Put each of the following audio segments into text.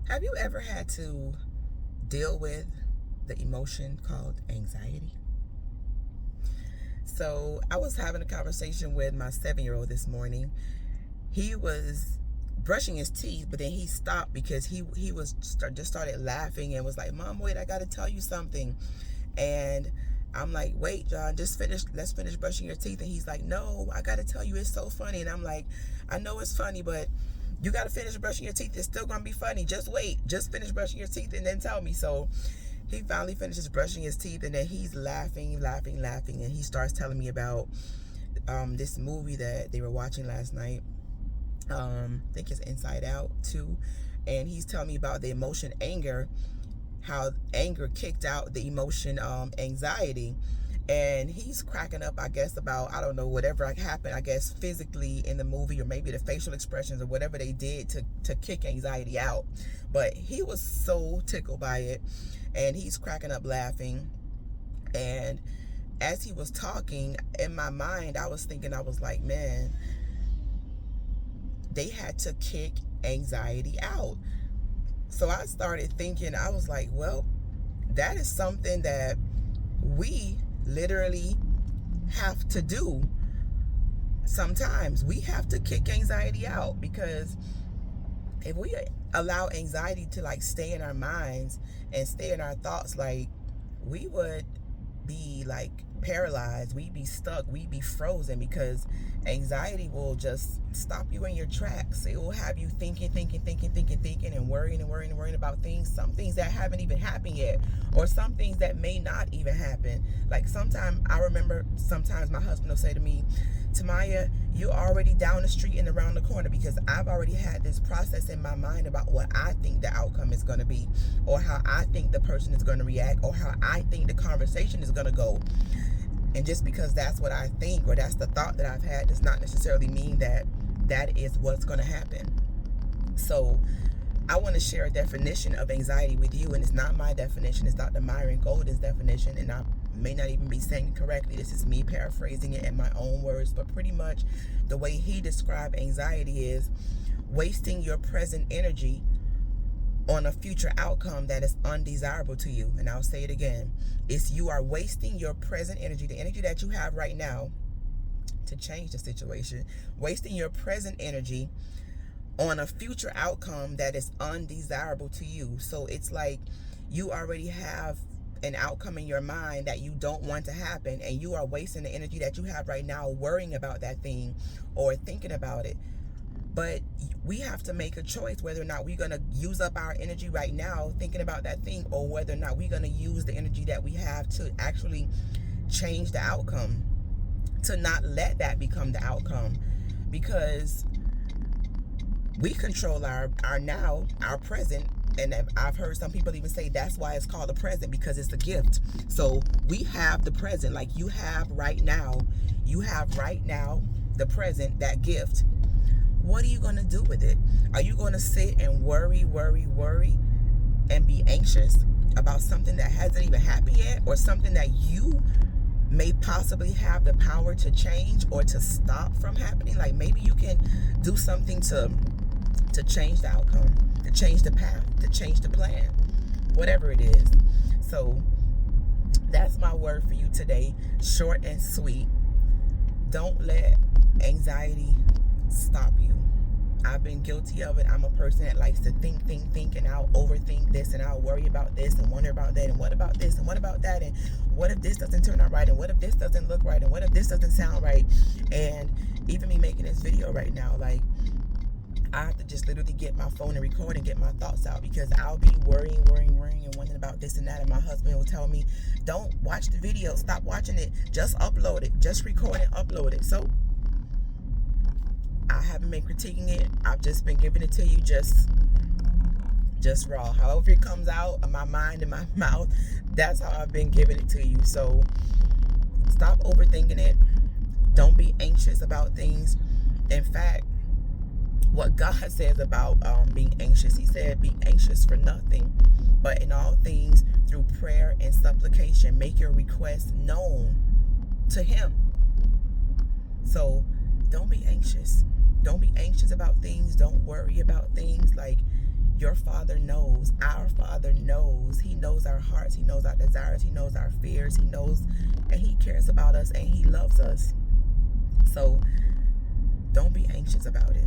Have you ever had to deal with the emotion called anxiety? So, I was having a conversation with my 7-year-old this morning. He was brushing his teeth, but then he stopped because just started laughing and was like, "Mom, wait, I got to tell you something." And I'm like, "Wait, John, let's finish brushing your teeth." And he's like, "No, I got to tell you, it's so funny." And I'm like, "I know it's funny, but you got to finish brushing your teeth. It's still going to be funny. Just wait. Just finish brushing your teeth and then tell me." So he finally finishes brushing his teeth, and then he's laughing, laughing, laughing. And he starts telling me about this movie that they were watching last night. I think it's Inside Out 2. And he's telling me about the emotion anger, how anger kicked out the emotion anxiety. And he's cracking up, I guess, about, I don't know, whatever happened, I guess, physically in the movie, or maybe the facial expressions or whatever they did to kick anxiety out. But he was so tickled by it, and he's cracking up laughing. And as he was talking, in my mind, I was thinking, I was like, man, they had to kick anxiety out. So I started thinking, I was like, well, that is something that we literally have to do. Sometimes we have to kick anxiety out, because if we allow anxiety to like stay in our minds and stay in our thoughts, like, we would be like paralyzed, we'd be stuck, we'd be frozen, because anxiety will just stop you in your tracks. It will have you thinking, and worrying about things, some things that haven't even happened yet, or some things that may not even happen. Like, sometimes I remember, sometimes my husband will say to me, "Tamaya, you're already down the street and around the corner," because I've already had this process in my mind about what I think the outcome is going to be, or how I think the person is going to react, or how I think the conversation is going to go. And just because that's what I think, or that's the thought that I've had, does not necessarily mean that that is what's going to happen. So I want to share a definition of anxiety with you, and it's not my definition. It's Dr. Myron Golden's definition, and I may not even be saying it correctly. This is me paraphrasing it in my own words, but pretty much the way he described anxiety is wasting your present energy on a future outcome that is undesirable to you. And I'll say it again. It's you are wasting your present energy, the energy that you have right now, to change the situation, wasting your present energy on a future outcome that is undesirable to you. So it's like you already have an outcome in your mind that you don't want to happen, and you are wasting the energy that you have right now worrying about that thing or thinking about it. But we have to make a choice whether or not we're going to use up our energy right now thinking about that thing, or whether or not we're going to use the energy that we have to actually change the outcome, to not let that become the outcome. Because we control our now, our present. And I've heard some people even say that's why it's called a present, because it's a gift. So we have the present, like you have right now. You have right now the present, that gift. What are you going to do with it? Are you going to sit and worry, and be anxious about something that hasn't even happened yet, or something that you may possibly have the power to change or to stop from happening? Like, maybe you can do something to change the outcome, to change the path, to change the plan, whatever it is. So that's my word for you today. Short and sweet. Don't let anxiety stop you. I've been guilty of it. I'm a person that likes to think, and I'll overthink this, and I'll worry about this, and wonder about that, and what about this, and what about that, and what if this doesn't turn out right, and what if this doesn't look right, and what if this doesn't sound right. And even me making this video right now, like, I have to just literally get my phone and record and get my thoughts out, because I'll be worrying and wondering about this and that, and my husband will tell me, "Don't watch the video, stop watching it, just upload it, just record and upload it." So I haven't been critiquing it. I've just been giving it to you just raw. However it comes out of my mind and my mouth, that's how I've been giving it to you. So stop overthinking it. Don't be anxious about things. In fact, what God says about being anxious, he said, "Be anxious for nothing, but in all things through prayer and supplication, make your requests known to him." So don't be anxious. Don't be anxious about things. Don't worry about things. Like, Your Father knows. Our Father knows. He knows our hearts. He knows our desires. He knows our fears. He knows, and He cares about us, and He loves us. So don't be anxious about it.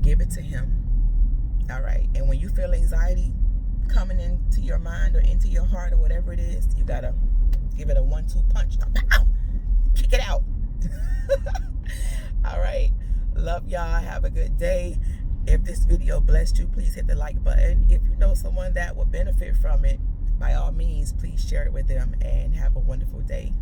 Give it to Him. All right. And when you feel anxiety coming into your mind or into your heart or whatever it is, you got to give it a 1-2 punch. Pow! Kick it out. All right. Love y'all. Have a good day. If this video blessed you, please hit the like button. If you know someone that would benefit from it, by all means, please share it with them, and have a wonderful day.